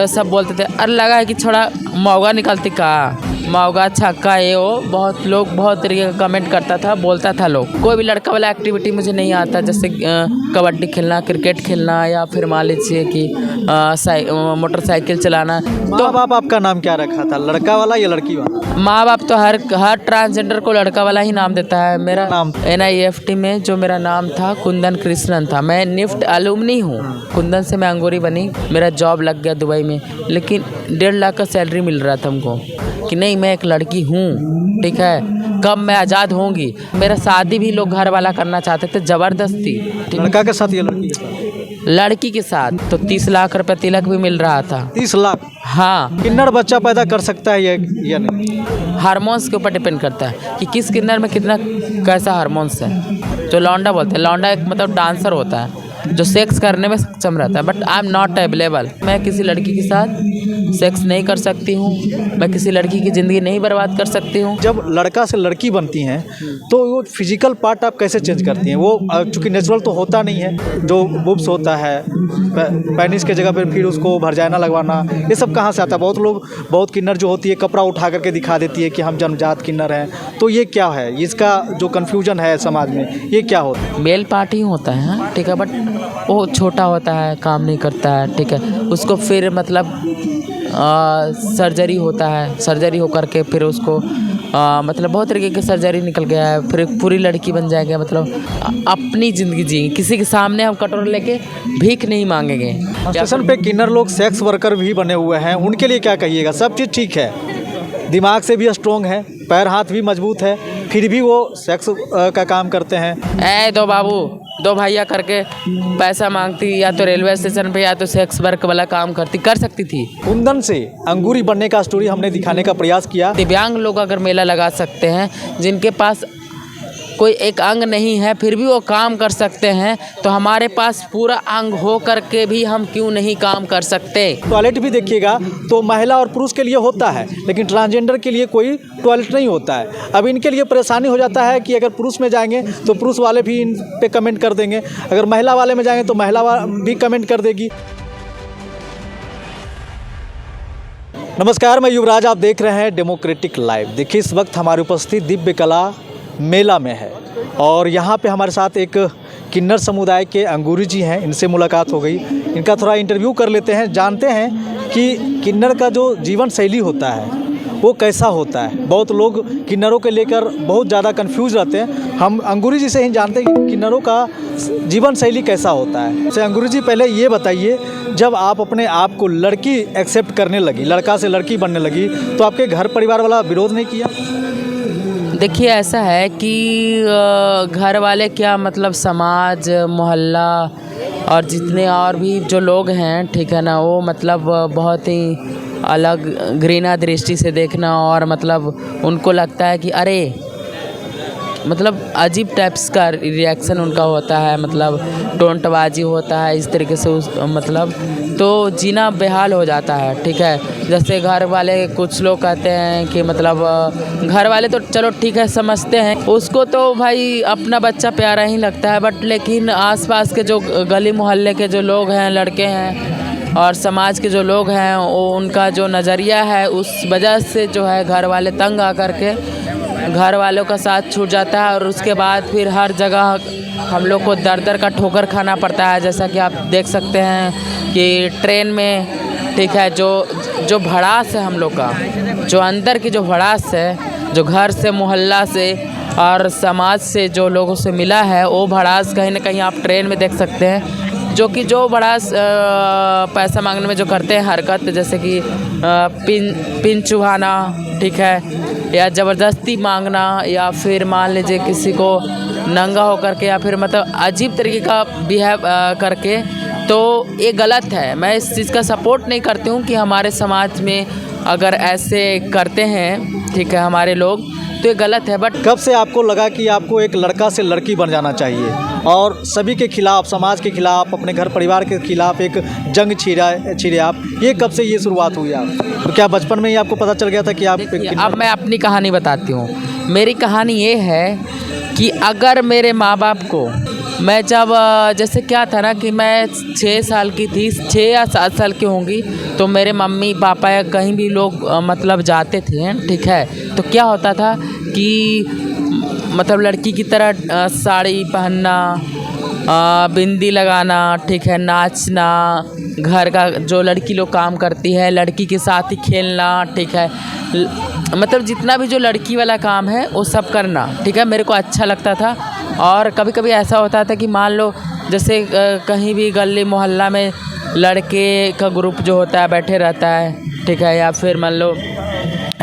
सब बोलते थे, अरे लगा है कि थोड़ा मौगा निकलती का, मौगा छक्का ये वो, बहुत लोग बहुत तरीके का कमेंट करता था, बोलता था लोग। कोई भी लड़का वाला एक्टिविटी मुझे नहीं आता, जैसे कबड्डी खेलना, क्रिकेट खेलना, या फिर मान लीजिए कि मोटरसाइकिल चलाना। तो बाप आपका नाम क्या रखा था, लड़का वाला या लड़की वाला? माँ बाप तो हर ट्रांसजेंडर को लड़का वाला ही नाम देता है। मेरा नाम? NIFT में जो मेरा नाम था कुंदन कृष्णन था। मैं निफ्ट अलुमनी हूँ। कुंदन से मैं अंगूरी बनी, मेरा जॉब लग गया दुबई में, लेकिन 1.5 लाख का सैलरी मिल रहा था हमको कि नहीं मैं एक लड़की हूँ, ठीक है, कब मैं आज़ाद होंगी। मेरा शादी भी लोग घर वाला करना चाहते थे ज़बरदस्ती। लड़का के साथ या लड़की? लड़की के साथ तो 30 लाख रुपये तिलक भी मिल रहा था। 30 लाख? हाँ। किन्नर बच्चा पैदा कर सकता है या नहीं? हार्मोन्स के ऊपर डिपेंड करता है कि किस किन्नर में कितना कैसा हार्मोन्स है। जो लौंडा बोलते हैं, लौंडा एक मतलब डांसर होता है जो सेक्स करने में सक्षम रहता है, but I am not available. मैं किसी लड़की के साथ सेक्स नहीं कर सकती हूँ, मैं किसी लड़की की ज़िंदगी नहीं बर्बाद कर सकती हूँ। जब लड़का से लड़की बनती हैं तो वो फिजिकल पार्ट आप कैसे चेंज करती हैं? वो चूँकि नेचुरल तो होता नहीं है, जो बुब्स होता है, पेनिस के जगह पर फिर उसको भरजाना लगवाना, ये सब कहाँ से आता है? बहुत लोग, बहुत किन्नर जो होती है कपड़ा उठा करके दिखा देती है कि हम जन्मजात किन्नर हैं, तो ये क्या है? इसका जो कन्फ्यूजन है समाज में, ये क्या होता है? मेल पार्ट ही होता है, ठीक है, बट वो छोटा होता है, काम नहीं करता है, ठीक है, उसको फिर मतलब सर्जरी होता है, सर्जरी होकर के फिर उसको मतलब बहुत तरीके की सर्जरी निकल गया है, फिर पूरी लड़की बन जाएगा। मतलब अपनी ज़िंदगी जी, किसी के सामने हम कटोरा लेके भीख नहीं मांगेंगे। स्टेशन पे किन्नर लोग सेक्स वर्कर भी बने हुए हैं, उनके लिए क्या कहिएगा? सब चीज़ ठीक है, दिमाग से भी स्ट्रॉन्ग है, पैर हाथ भी मजबूत है, फिर भी वो सेक्स का काम करते हैं। दो बाबू, दो भैया करके पैसा मांगती, या तो रेलवे स्टेशन पे या तो सेक्स वर्क वाला काम करती, कर सकती थी। कुंदन से अंगूरी बनने का स्टोरी हमने दिखाने का प्रयास किया। दिव्यांग लोग अगर मेला लगा सकते हैं, जिनके पास कोई एक अंग नहीं है फिर भी वो काम कर सकते हैं, तो हमारे पास पूरा अंग हो करके भी हम क्यों नहीं काम कर सकते? टॉयलेट भी देखिएगा तो महिला और पुरुष के लिए होता है, लेकिन ट्रांसजेंडर के लिए कोई टॉयलेट नहीं होता है। अब इनके लिए परेशानी हो जाता है कि अगर पुरुष में जाएंगे तो पुरुष वाले भी इन पे कमेंट कर देंगे, अगर महिला वाले में जाएंगे तो महिला भी कमेंट कर देगी। नमस्कार, मैं युवराज, आप देख रहे हैं डेमोक्रेटिक लाइव। देखिए इस वक्त हमारी उपस्थिति दिव्य कला मेला में है और यहाँ पे हमारे साथ एक किन्नर समुदाय के अंगूरी जी हैं, इनसे मुलाकात हो गई। इनका थोड़ा इंटरव्यू कर लेते हैं, जानते हैं कि किन्नर का जो जीवन शैली होता है वो कैसा होता है। बहुत लोग किन्नरों के लेकर बहुत ज़्यादा कंफ्यूज रहते हैं। हम अंगूरी जी से ही जानते हैं कि किन्नरों का जीवन शैली कैसा होता है। तो अंगूरी जी, पहले ये बताइए, जब आप अपने आप को लड़की एक्सेप्ट करने लगी, लड़का से लड़की बनने लगी, तो आपके घर परिवार वाला विरोध नहीं किया? देखिए ऐसा है कि घर वाले क्या, मतलब समाज, मोहल्ला और जितने और भी जो लोग हैं, ठीक है ना, वो मतलब बहुत ही अलग घृणा दृष्टि से देखना, और मतलब उनको लगता है कि अरे, मतलब अजीब टाइप्स का रिएक्शन उनका होता है, मतलब टोंटबाजी होता है इस तरीके से मतलब तो जीना बेहाल हो जाता है, ठीक है। जैसे घर वाले कुछ लोग कहते हैं कि मतलब घर वाले तो चलो ठीक है समझते हैं, उसको तो भाई अपना बच्चा प्यारा ही लगता है, बट लेकिन आसपास के जो गली मोहल्ले के जो लोग हैं, लड़के हैं और समाज के जो लोग हैं, वो उनका जो नज़रिया है उस वजह से जो है घर वाले तंग आकर के घर वालों का साथ छूट जाता है, और उसके बाद फिर हर जगह हम लोग को दर दर का ठोकर खाना पड़ता है। जैसा कि आप देख सकते हैं कि ट्रेन में, ठीक है, जो भड़ास है हम लोग का, जो अंदर की जो भड़ास है, जो घर से, मोहल्ला से और समाज से जो लोगों से मिला है, वो भड़ास कहीं ना कहीं आप ट्रेन में देख सकते हैं। जो भड़ास पैसा मांगने में जो करते हैं हरकत, जैसे कि पिन चुहाना, ठीक है, या ज़बरदस्ती मांगना, या फिर मान लीजिए किसी को नंगा होकर के, या फिर मतलब अजीब तरीके का बिहेव करके, तो ये गलत है। मैं इस चीज़ का सपोर्ट नहीं करती हूँ कि हमारे समाज में अगर ऐसे करते हैं, ठीक है, हमारे लोग, तो ये गलत है। बट कब से आपको लगा कि आपको एक लड़का से लड़की बन जाना चाहिए और सभी के खिलाफ, समाज के खिलाफ, अपने घर परिवार के खिलाफ एक जंग छिड़े आप, ये कब से ये शुरुआत हुई आप? तो क्या बचपन में ही आपको पता चल गया था कि आप? अब मैं अपनी कहानी बताती हूँ। मेरी कहानी ये है कि अगर मेरे माँ बाप को मैं जब जैसे क्या था ना कि मैं 6 साल की थी, 6 या 7 साल की होंगी, तो मेरे मम्मी पापा या कहीं भी लोग मतलब जाते थे, ठीक है। तो क्या होता था कि मतलब लड़की की तरह साड़ी पहनना, बिंदी लगाना, ठीक है, नाचना, घर का जो लड़की लोग काम करती है लड़की के साथ ही खेलना, ठीक है, मतलब जितना भी जो लड़की वाला काम है वो सब करना, ठीक है, मेरे को अच्छा लगता था। और कभी कभी ऐसा होता था कि मान लो जैसे कहीं भी गली मोहल्ला में लड़के का ग्रुप जो होता है बैठे रहता है, ठीक है, या फिर मान लो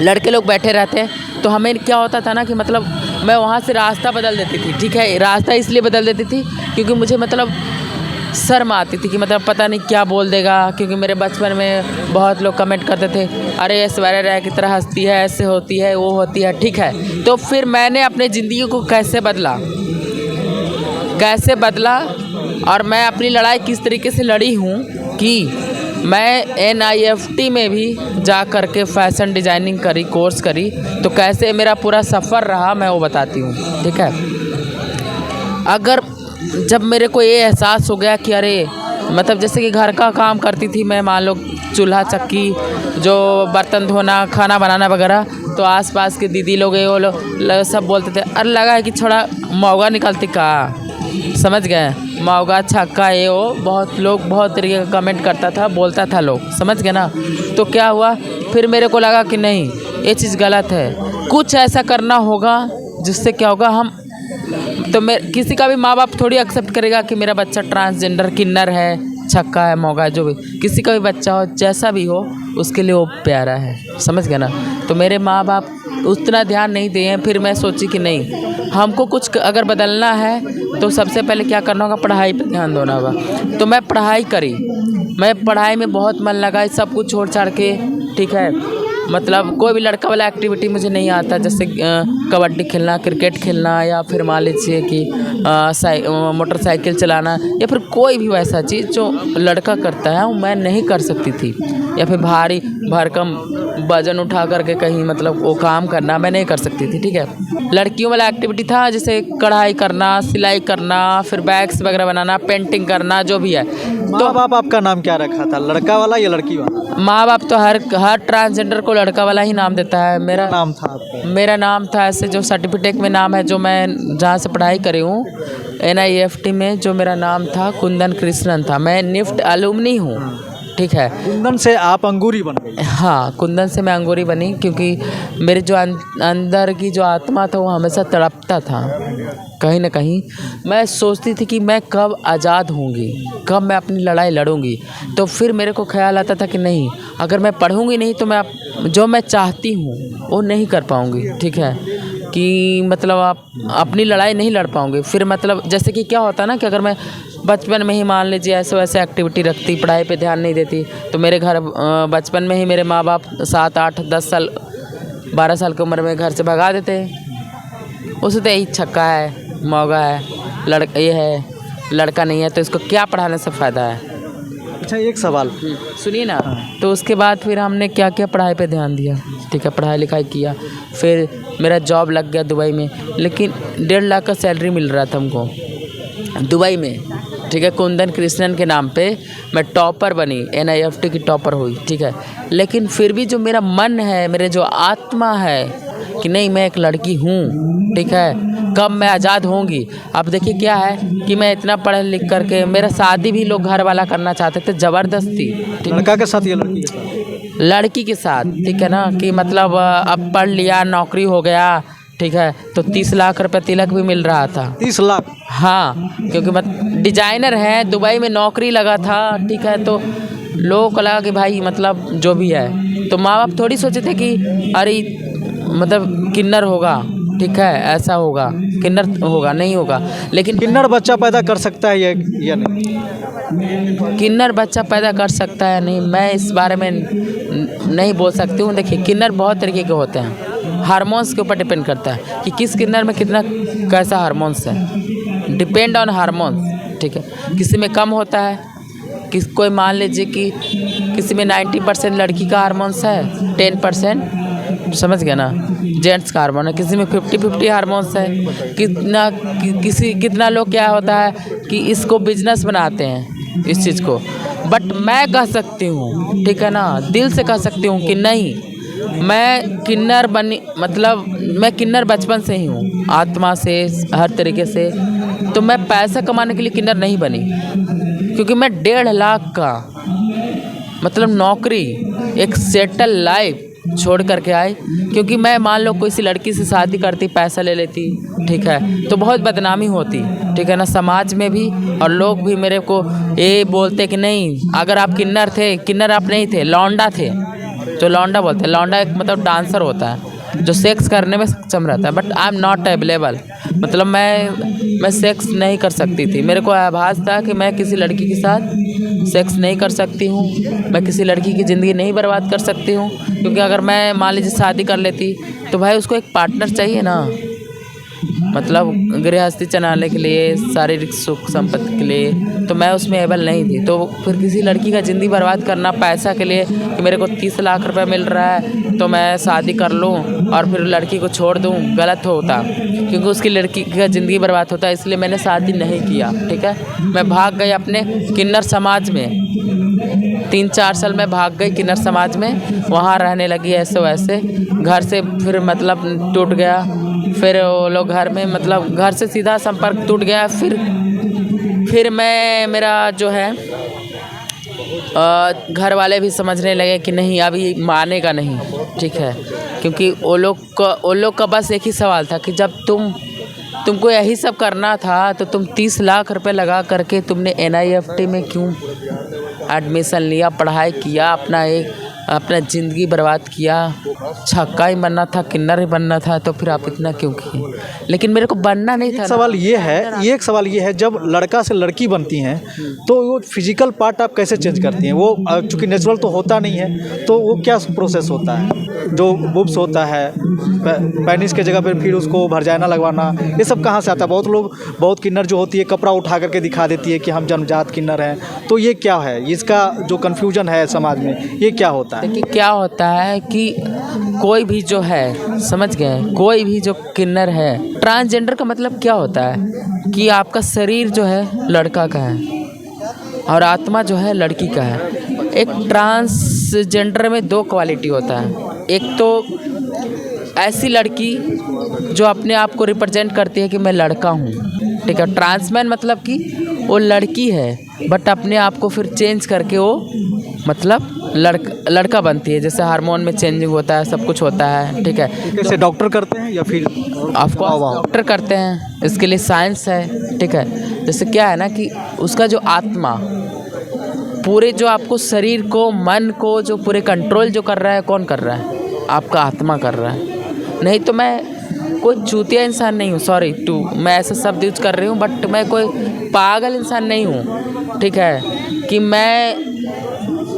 लड़के लोग बैठे रहते हैं, तो हमें क्या होता था ना कि मतलब मैं वहाँ से रास्ता बदल देती थी, ठीक है। रास्ता इसलिए बदल देती थी क्योंकि मुझे मतलब शर्म आती थी कि मतलब पता नहीं क्या बोल देगा, क्योंकि मेरे बचपन में बहुत लोग कमेंट करते थे, अरे ऐश्वर्या राय की तरह हंसती है, ऐसे होती है, वो होती है, ठीक है। तो फिर मैंने अपने ज़िंदगी को कैसे बदला और मैं अपनी लड़ाई किस तरीके से लड़ी हूँ कि मैं NIFT में भी जा कर के फ़ैशन डिज़ाइनिंग करी, कोर्स करी, तो कैसे मेरा पूरा सफ़र रहा मैं वो बताती हूँ, ठीक है। अगर जब मेरे को ये एहसास हो गया कि अरे मतलब जैसे कि घर का काम करती थी मैं, मान लो चूल्हा चक्की, जो बर्तन धोना, खाना बनाना वगैरह, तो आसपास के दीदी लोग ये वो लोग सब बोलते थे, अरे लगा है कि थोड़ा मौगा निकलती का, समझ गए, मौगा छक्का ये वो, बहुत लोग बहुत तरीके का कमेंट करता था, बोलता था लोग, समझ गए ना। तो क्या हुआ, फिर मेरे को लगा कि नहीं ये चीज़ गलत है, कुछ ऐसा करना होगा जिससे क्या होगा, हम तो मैं किसी का भी माँ बाप थोड़ी एक्सेप्ट करेगा कि मेरा बच्चा ट्रांसजेंडर किन्नर है, छक्का है, मौगा, जो भी किसी का भी बच्चा हो, जैसा भी हो, उसके लिए वो प्यारा है, समझ गए ना। तो मेरे माँ बाप उतना ध्यान नहीं दिए। फिर मैं सोची कि नहीं, हमको कुछ अगर बदलना है तो सबसे पहले क्या करना होगा, पढ़ाई पे ध्यान देना होगा। तो मैं पढ़ाई करी, मैं पढ़ाई में बहुत मन लगा, सब कुछ छोड़ छाड़ के, ठीक है, मतलब कोई भी लड़का वाला एक्टिविटी मुझे नहीं आता, जैसे कबड्डी खेलना, क्रिकेट खेलना, या फिर मान लीजिए कि मोटरसाइकिल चलाना, या फिर कोई भी वैसा चीज़ जो लड़का करता है वो मैं नहीं कर सकती थी, या फिर भारी भरकम वजन उठा करके कहीं मतलब वो काम करना मैं नहीं कर सकती थी, ठीक है। लड़कियों वाला एक्टिविटी था, जैसे कढ़ाई करना, सिलाई करना, फिर बैग्स वगैरह बनाना, पेंटिंग करना, जो भी है। तो माँ बाप आपका नाम क्या रखा था, लड़का वाला या लड़की वाला? माँ बाप तो हर ट्रांसजेंडर को लड़का वाला ही नाम देता है। मेरा नाम था आपका? मेरा नाम था ऐसे जो सर्टिफिकेट में नाम है, जो मैं जहाँ से पढ़ाई करी हूँ NIFT में, जो मेरा नाम था कुंदन कृष्णन था। मैं निफ्ट अलुमनी हूँ, ठीक है। कुंदन से आप अंगूरी बन गई? हाँ, कुंदन से मैं अंगूरी बनी, क्योंकि मेरे जो अंदर की जो आत्मा था वो हमेशा तड़पता था कहीं ना कहीं। मैं सोचती थी कि मैं कब आज़ाद होंगी, कब मैं अपनी लड़ाई लड़ूंगी। तो फिर मेरे को ख्याल आता था कि नहीं, अगर मैं पढ़ूंगी नहीं तो मैं जो मैं चाहती हूँ वो नहीं कर पाऊंगी, ठीक है, कि मतलब आप अपनी लड़ाई नहीं लड़ पाऊंगी। फिर मतलब जैसे कि क्या होता ना कि अगर मैं बचपन में ही मान लीजिए ऐसे वैसे एक्टिविटी रखती, पढ़ाई पे ध्यान नहीं देती, तो मेरे घर बचपन में ही मेरे माँ बाप 7, 8, 10 साल 12 साल की उम्र में घर से भगा देते। उसे तो यही छक्का है, मौगा है, ये है, लड़का नहीं है, तो इसको क्या पढ़ाने से फ़ायदा है। अच्छा, एक सवाल सुनिए ना। तो उसके बाद फिर हमने क्या किया, पढ़ाई पे ध्यान दिया, ठीक है, पढ़ाई लिखाई किया। फिर मेरा जॉब लग गया दुबई में, लेकिन 1.5 लाख का सैलरी मिल रहा था हमको दुबई में, ठीक है। कुंदन कृष्णन के नाम पे मैं टॉपर बनी, NIFT की टॉपर हुई, ठीक है। लेकिन फिर भी जो मेरा मन है, मेरे जो आत्मा है कि नहीं मैं एक लड़की हूँ, ठीक है, कब मैं आज़ाद होंगी। अब देखिए क्या है कि मैं इतना पढ़ लिख करके, मेरा शादी भी लोग घर वाला करना चाहते थे ज़बरदस्ती, लड़का के साथ या लड़की के साथ? लड़की के साथ, ठीक है ना, कि मतलब अब पढ़ लिया, नौकरी हो गया, ठीक है, तो 30 लाख रुपये तिलक भी मिल रहा था। 30 लाख? हाँ, क्योंकि मैं डिजाइनर है, दुबई में नौकरी लगा था, ठीक है। तो लोगों को लगा कि भाई मतलब जो भी है, तो माँ बाप थोड़ी सोचे थे कि अरे मतलब किन्नर होगा, ठीक है, ऐसा होगा, किन्नर होगा, नहीं होगा। लेकिन किन्नर बच्चा पैदा कर सकता है या नहीं? किन्नर बच्चा पैदा कर सकता है नहीं, मैं इस बारे में नहीं बोल सकती हूँ। देखिए किन्नर बहुत तरीके के होते हैं, हार्मोन्स के ऊपर डिपेंड करता है कि किस किन्नर में कितना कैसा हार्मोन्स है, डिपेंड ऑन हार्मोन्स, ठीक है। किसी में कम होता है, कोई मान लीजिए कि किसी में 90% लड़की का हार्मोन्स है, 10% समझ गया ना। जेंट्स का हार्मोन है, किसी में 50-50 हार्मोन्स है। कितना लोग क्या होता है कि इसको बिजनेस बनाते हैं इस चीज़ को। बट मैं कह सकती हूँ, ठीक है ना, दिल से कह सकती हूँ कि नहीं, मैं किन्नर बनी, मतलब मैं किन्नर बचपन से ही हूँ, आत्मा से, हर तरीके से। तो मैं पैसा कमाने के लिए किन्नर नहीं बनी, क्योंकि मैं 1.5 लाख का मतलब नौकरी, एक सेटल लाइफ छोड़ करके आई। क्योंकि मैं मान लो कोई सी लड़की से शादी करती, पैसा ले लेती, ठीक है, तो बहुत बदनामी होती, ठीक है ना, समाज में भी। और लोग भी मेरे को ये बोलते कि नहीं, अगर आप किन्नर थे, किन्नर आप नहीं थे, लौंडा थे, जो लौंडा बोलते हैं। लौंडा एक मतलब डांसर होता है जो सेक्स करने में सक्षम रहता है। But I am not available, मतलब मैं सेक्स नहीं कर सकती थी। मेरे को आभास था कि मैं किसी लड़की के साथ सेक्स नहीं कर सकती हूँ, मैं किसी लड़की की ज़िंदगी नहीं बर्बाद कर सकती हूँ। क्योंकि अगर मैं मान लीजिए शादी कर लेती तो भाई उसको एक पार्टनर चाहिए ना, मतलब गृहस्थी चलाने के लिए, शारीरिक सुख संपत्ति के लिए। तो मैं उसमें एबल नहीं थी। तो फिर किसी लड़की का ज़िंदगी बर्बाद करना पैसा के लिए कि मेरे को 30 लाख रुपए मिल रहा है तो मैं शादी कर लूँ और फिर लड़की को छोड़ दूँ, गलत होता। क्योंकि उसकी लड़की का ज़िंदगी बर्बाद होता है, इसलिए मैंने शादी नहीं किया, ठीक है। मैं भाग गई अपने किन्नर समाज में, 3-4 साल में भाग गई किन्नर समाज में, वहाँ रहने लगी ऐसे वैसे। घर से फिर मतलब टूट गया, फिर वो लोग घर में मतलब घर से सीधा संपर्क टूट गया। फिर मैं, मेरा जो है घर वाले भी समझने लगे कि नहीं, अभी मानेगा नहीं, ठीक है। क्योंकि वो लोग का बस एक ही सवाल था कि जब तुमको यही सब करना था तो तुम 30 लाख रुपए लगा करके तुमने NIFT में क्यों एडमिशन लिया, पढ़ाई किया, अपना ज़िंदगी बर्बाद किया। छक्का ही बनना था, किन्नर ही बनना था, तो फिर आप इतना क्यों किए? लेकिन मेरे को बनना नहीं था। एक सवाल ये है, जब लड़का से लड़की बनती हैं तो वो फिजिकल पार्ट आप कैसे चेंज करती हैं? वो चूँकि नेचुरल तो होता नहीं है, तो वो क्या प्रोसेस होता है? जो बुब्स होता है, पेनिस के जगह पर फिर उसको वर्जाइना लगवाना, ये सब कहाँ से आता है? बहुत किन्नर जो होती है कपड़ा उठा करके दिखा देती है कि हम जन्मजात किन्नर हैं। तो ये क्या है? इसका जो कन्फ्यूजन है समाज में, ये क्या होता है? देखिए क्या होता है कि कोई भी जो है, समझ गए, कोई भी जो किन्नर है, ट्रांसजेंडर का मतलब क्या होता है कि आपका शरीर जो है लड़का का है और आत्मा जो है लड़की का है। एक ट्रांसजेंडर में 2 क्वालिटी होता है। एक तो ऐसी लड़की जो अपने आप को रिप्रेजेंट करती है कि मैं लड़का हूँ, ठीक है। ट्रांसमैन मतलब कि वो लड़की है बट अपने आप को फिर चेंज करके वो मतलब लड़का बनती है। जैसे हार्मोन में चेंजिंग होता है, सब कुछ होता है, ठीक है। कैसे डॉक्टर करते हैं या फिर आपको डॉक्टर करते हैं, इसके लिए साइंस है, ठीक है। जैसे क्या है ना कि उसका जो आत्मा पूरे जो आपको शरीर को, मन को जो पूरे कंट्रोल जो कर रहा है, कौन कर रहा है? आपका आत्मा कर रहा है। नहीं तो मैं कोई चूतिया इंसान नहीं हूँ, सॉरी मैं ऐसा शब्द यूज कर रही हूँ, बट मैं कोई पागल इंसान नहीं हूँ, ठीक है। कि मैं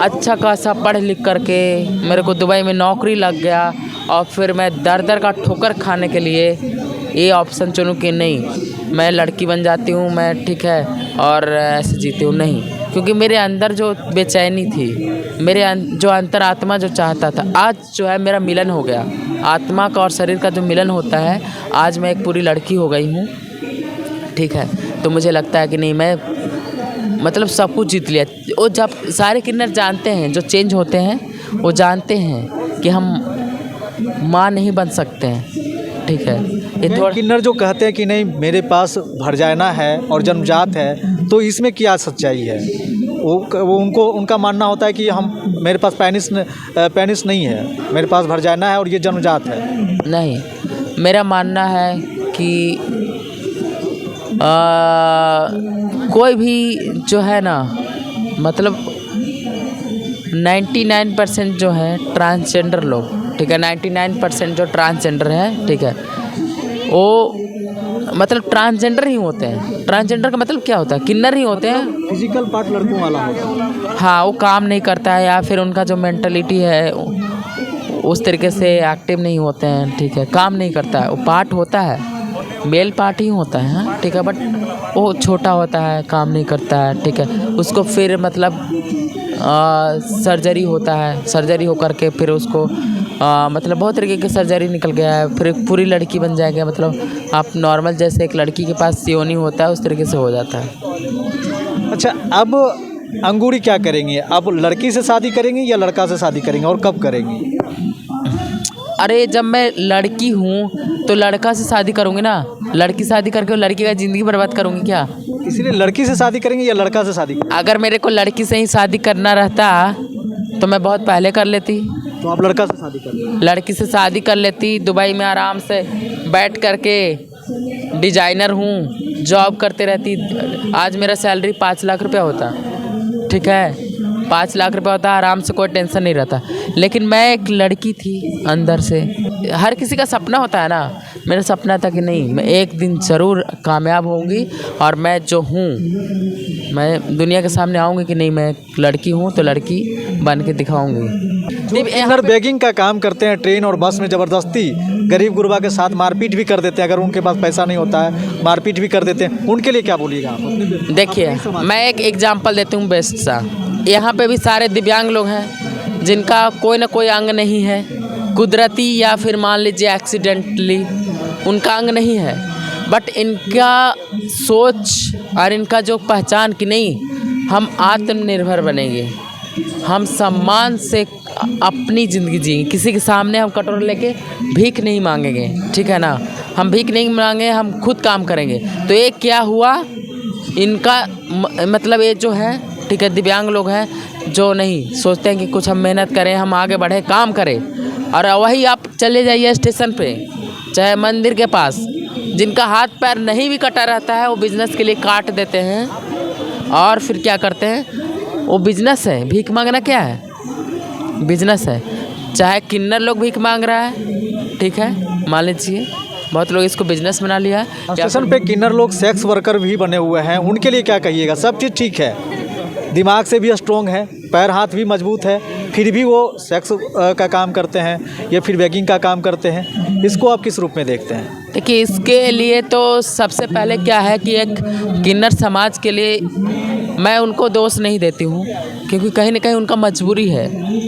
अच्छा खासा पढ़ लिख करके मेरे को दुबई में नौकरी लग गया और फिर मैं दर का ठोकर खाने के लिए ये ऑप्शन चुनूँ कि नहीं मैं लड़की बन जाती हूँ मैं, ठीक है, और ऐसे जीती हूँ। नहीं, क्योंकि मेरे अंदर जो बेचैनी थी, मेरे जो अंतरात्मा जो चाहता था, आज जो है मेरा मिलन हो गया। आत्मा का और शरीर का जो मिलन होता है, आज मैं एक पूरी लड़की हो गई हूँ, ठीक है। तो मुझे लगता है कि नहीं, मैं मतलब सब कुछ जीत लिया। वो जब सारे किन्नर जानते हैं, जो चेंज होते हैं, वो जानते हैं कि हम माँ नहीं बन सकते हैं, ठीक है। ये थोड़ा किन्नर जो कहते हैं कि नहीं मेरे पास वर्जाइना है और जन्मजात है, तो इसमें क्या सच्चाई है? वो उनका मानना होता है कि मेरे पास पेनिस नहीं है, मेरे पास वर्जाइना है और ये जन्मजात है। नहीं, मेरा मानना है कि कोई भी जो है ना, मतलब 99% जो है ट्रांसजेंडर लोग, ठीक है, 99% जो ट्रांसजेंडर है, ठीक है, वो मतलब ट्रांसजेंडर ही होते हैं। ट्रांसजेंडर का मतलब क्या होता है? किन्नर ही होते हैं। फिजिकल पार्ट लड़कों वाला होता है। हाँ, वो काम नहीं करता है या फिर उनका जो मेंटलिटी है उस तरीके से एक्टिव नहीं होते हैं, ठीक है, काम नहीं करता है। वो पार्ट होता है, मेल पार्ट ही होता है, ठीक है, बट वो छोटा होता है, काम नहीं करता है, ठीक है। उसको फिर मतलब सर्जरी होता है, सर्जरी होकर के फिर उसको मतलब बहुत तरीके की सर्जरी निकल गया है, फिर एक पूरी लड़की बन जाएगा। मतलब आप नॉर्मल जैसे एक लड़की के पास योनि होता है उस तरीके से हो जाता है। अच्छा, अब अंगूरी क्या करेंगे? अब लड़की से शादी करेंगे या लड़का से शादी करेंगे और कब करेंगे? अरे जब मैं लड़की हूँ तो लड़का से शादी करूँगी ना, लड़की शादी करके लड़की का ज़िंदगी बर्बाद करूँगी क्या? इसीलिए लड़की से शादी करेंगे या लड़का से शादी करेंगे? अगर मेरे को लड़की से ही शादी करना रहता तो मैं बहुत पहले कर लेती। तो आप लड़का से शादी कर लेंगे? लड़की से शादी कर लेती, दुबई में आराम से बैठ करके डिजाइनर हूँ, जॉब करते रहती। आज मेरा सैलरी 5 लाख रुपया होता, ठीक है, 5 लाख रुपया होता, आराम से, कोई टेंशन नहीं रहता। लेकिन मैं एक लड़की थी अंदर से। हर किसी का सपना होता है ना, मेरा सपना था कि नहीं, मैं एक दिन ज़रूर कामयाब होंगी और मैं जो हूँ, मैं दुनिया के सामने आऊँगी कि नहीं मैं लड़की हूँ तो लड़की बन के दिखाऊँगी। किन्नर बेगिंग का काम करते हैं, ट्रेन और बस में ज़बरदस्ती गरीब गुरबा के साथ मारपीट भी कर देते हैं, अगर उनके पास पैसा नहीं होता है मारपीट भी कर देते हैं, उनके लिए क्या बोलिएगा आप? देखिए, मैं एक एग्जांपल देती हूँ बेस्ट सा। यहाँ पे भी सारे दिव्यांग लोग हैं जिनका कोई ना कोई अंग नहीं है, कुदरती या फिर मान लीजिए एक्सीडेंटली उनका अंग नहीं है, बट इनका सोच और इनका जो पहचान कि नहीं हम आत्मनिर्भर बनेंगे, हम सम्मान से अपनी ज़िंदगी जिएंगे, किसी के सामने हम कटोरा लेके भीख नहीं मांगेंगे, ठीक है ना, हम भीख नहीं मांगेंगे, हम खुद काम करेंगे। तो ये क्या हुआ, इनका मतलब ये जो है, ठीक है, दिव्यांग लोग हैं जो नहीं सोचते हैं कि कुछ हम मेहनत करें, हम आगे बढ़े, काम करें। और वही आप चले जाइए स्टेशन पे, चाहे मंदिर के पास, जिनका हाथ पैर नहीं भी कटा रहता है वो बिज़नेस के लिए काट देते हैं और फिर क्या करते हैं, वो बिज़नेस है, भीख मांगना क्या है, बिज़नेस है। चाहे किन्नर लोग भीख मांग रहा है, ठीक है, मान लीजिए बहुत लोग इसको बिजनेस बना लिया है। स्टेशन पे किन्नर लोग सेक्स वर्कर भी बने हुए हैं, उनके लिए क्या कहिएगा? सब चीज़ ठीक है, दिमाग से भी स्ट्रॉन्ग है, पैर हाथ भी मजबूत है, फिर भी वो सेक्स का काम करते हैं या फिर बेगिंग का काम करते हैं, इसको आप किस रूप में देखते हैं? देखिए, इसके लिए तो सबसे पहले क्या है कि एक किन्नर समाज के लिए मैं उनको दोष नहीं देती हूँ, क्योंकि कहीं ना कहीं उनका मजबूरी है,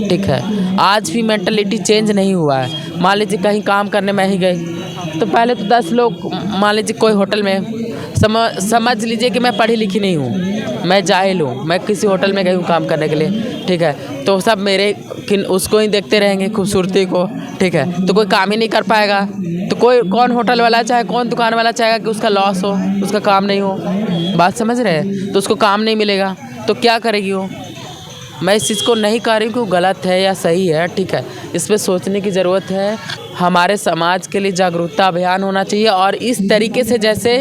ठीक है। आज भी मेंटलिटी चेंज नहीं हुआ है। मान लीजिए कहीं काम करने में ही गई तो पहले तो 10 लोग, मान लीजिए कोई होटल में, समझ लीजिए कि मैं पढ़ी लिखी नहीं हूँ, मैं जाहिल हूँ, मैं किसी होटल में गई हूँ काम करने के लिए, ठीक है, तो सब मेरे उसको ही देखते रहेंगे, खूबसूरती को, ठीक है, तो कोई काम ही नहीं कर पाएगा। तो कौन होटल वाला चाहे, कौन दुकान वाला चाहेगा कि उसका लॉस हो, उसका काम नहीं हो, बात समझ रहे हैं, तो उसको काम नहीं मिलेगा तो क्या करेगी वो। मैं इस चीज़ को नहीं कह रही हूँ कि वो गलत है या सही है, ठीक है, इस पर सोचने की ज़रूरत है। हमारे समाज के लिए जागरूकता अभियान होना चाहिए और इस तरीके से जैसे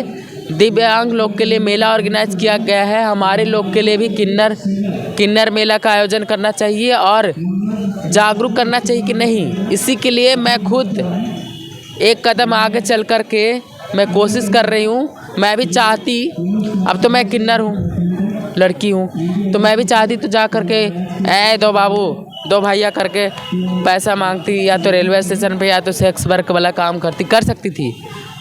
दिव्यांग लोग के लिए मेला ऑर्गेनाइज किया गया है, हमारे लोग के लिए भी किन्नर मेला का आयोजन करना चाहिए और जागरूक करना चाहिए कि नहीं। इसी के लिए मैं खुद एक कदम आगे चल कर के मैं कोशिश कर रही हूँ। मैं भी चाहती, अब तो मैं किन्नर हूँ, लड़की हूँ, तो मैं भी चाहती तो जा कर के दो बाबू दो भैया करके पैसा मांगती, या तो रेलवे स्टेशन पे या तो सेक्स वर्क वाला काम कर सकती थी,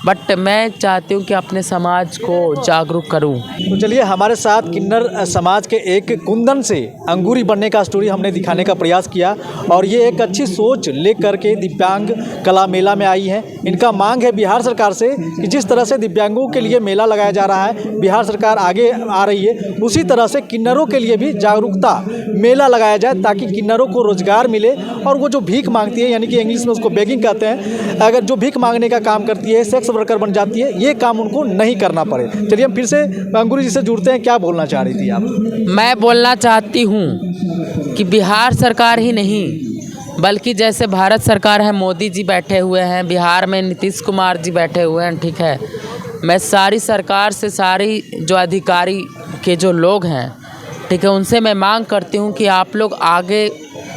बट मैं चाहती हूँ कि अपने समाज को जागरूक करूँ। तो चलिए, हमारे साथ किन्नर समाज के एक कुंदन से अंगूरी बनने का स्टोरी हमने दिखाने का प्रयास किया और ये एक अच्छी सोच लेकर के दिव्यांग कला मेला में आई है। इनका मांग है बिहार सरकार से कि जिस तरह से दिव्यांगों के लिए मेला लगाया जा रहा है, बिहार सरकार आगे आ रही है, उसी तरह से किन्नरों के लिए भी जागरूकता मेला लगाया जाए ताकि किन्नरों को रोजगार मिले। और वो जो भीख मांगती है, यानी कि इंग्लिश में उसको बेगिंग कहते हैं, अगर जो भीख मांगने का काम करती है, सेक्स वर्कर बन जाती है, ये काम उनको नहीं करना पड़े। चलिए हम फिर से अंगूरी जी से जुड़ते हैं, क्या बोलना चाह रही थी आप? मैं बोलना चाहती हूँ कि बिहार सरकार ही नहीं बल्कि जैसे भारत सरकार है, मोदी जी बैठे हुए हैं, बिहार में नीतीश कुमार जी बैठे हुए हैं, ठीक है, मैं सारी सरकार से, सारी जो अधिकारी के जो लोग हैं, ठीक है, उनसे मैं मांग करती हूँ कि आप लोग आगे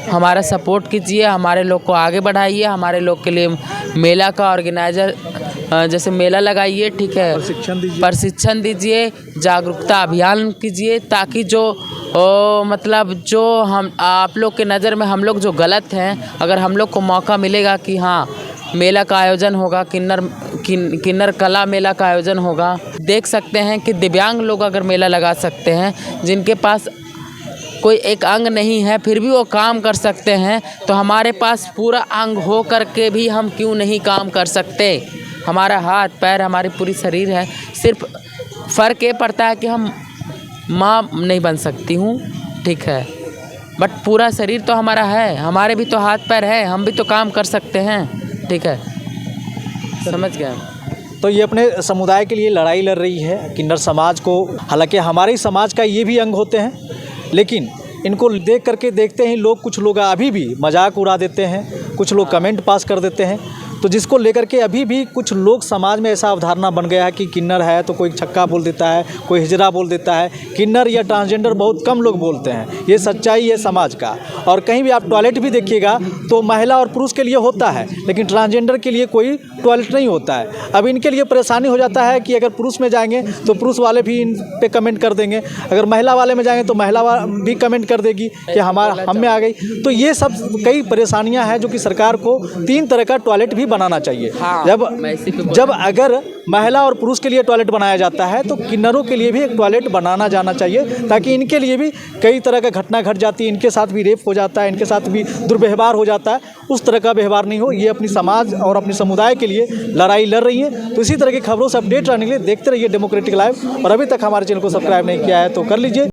हमारा सपोर्ट कीजिए, हमारे लोग को आगे बढ़ाइए, हमारे लोग के लिए मेला का ऑर्गेनाइजर जैसे मेला लगाइए, ठीक है, प्रशिक्षण दीजिए, जागरूकता अभियान कीजिए, ताकि जो मतलब जो हम आप लोग के नज़र में हम लोग जो गलत हैं, अगर हम लोग को मौका मिलेगा कि हाँ मेला का आयोजन होगा, किन्नर कला मेला का आयोजन होगा, देख सकते हैं कि दिव्यांग लोग अगर मेला लगा सकते हैं, जिनके पास कोई एक अंग नहीं है फिर भी वो काम कर सकते हैं, तो हमारे पास पूरा अंग हो करके भी हम क्यों नहीं काम कर सकते। हमारा हाथ पैर हमारी पूरी शरीर है, सिर्फ फ़र्क ये पड़ता है कि हम माँ नहीं बन सकती हूँ, ठीक है, बट पूरा शरीर तो हमारा है, हमारे भी तो हाथ पैर है, हम भी तो काम कर सकते हैं, ठीक है, समझ गए। तो ये अपने समुदाय के लिए लड़ाई लड़ रही है किन्नर समाज को। हालांकि हमारे ही समाज का ये भी अंग होते हैं, लेकिन इनको देख करके देखते हैं लोग, कुछ लोग अभी भी मजाक उड़ा देते हैं, कुछ लोग कमेंट पास कर देते हैं। तो जिसको लेकर के अभी भी कुछ लोग समाज में ऐसा अवधारणा बन गया है कि किन्नर है तो कोई छक्का बोल देता है, कोई हिजड़ा बोल देता है। किन्नर या ट्रांसजेंडर बहुत कम लोग बोलते हैं, ये सच्चाई है समाज का। और कहीं भी आप टॉयलेट भी देखिएगा तो महिला और पुरुष के लिए होता है, लेकिन ट्रांसजेंडर के लिए कोई टॉयलेट नहीं होता है। अब इनके लिए परेशानी हो जाता है कि अगर पुरुष में जाएंगे तो पुरुष वाले भी इन पे कमेंट कर देंगे, अगर महिला वाले में जाएंगे तो महिला भी कमेंट कर देगी कि हम में आ गई। तो ये सब कई परेशानियां हैं जो कि सरकार को 3 तरह का टॉयलेट भी बनाना चाहिए। हाँ, जब अगर महिला और पुरुष के लिए टॉयलेट बनाया जाता है तो किन्नरों के लिए भी एक टॉयलेट बनाना जाना चाहिए, ताकि इनके लिए भी कई तरह का घटना घट जाती है, इनके साथ भी रेप हो जाता है, इनके साथ भी दुर्व्यवहार हो जाता है, उस तरह का व्यवहार नहीं हो। ये अपनी समाज और अपने समुदाय के लिए लड़ाई लड़ रही है। तो इसी तरह की खबरों से अपडेट रहने के लिए देखते रहिए डेमोक्रेटिक लाइव, और अभी तक हमारे चैनल को सब्सक्राइब नहीं किया है तो कर लीजिए।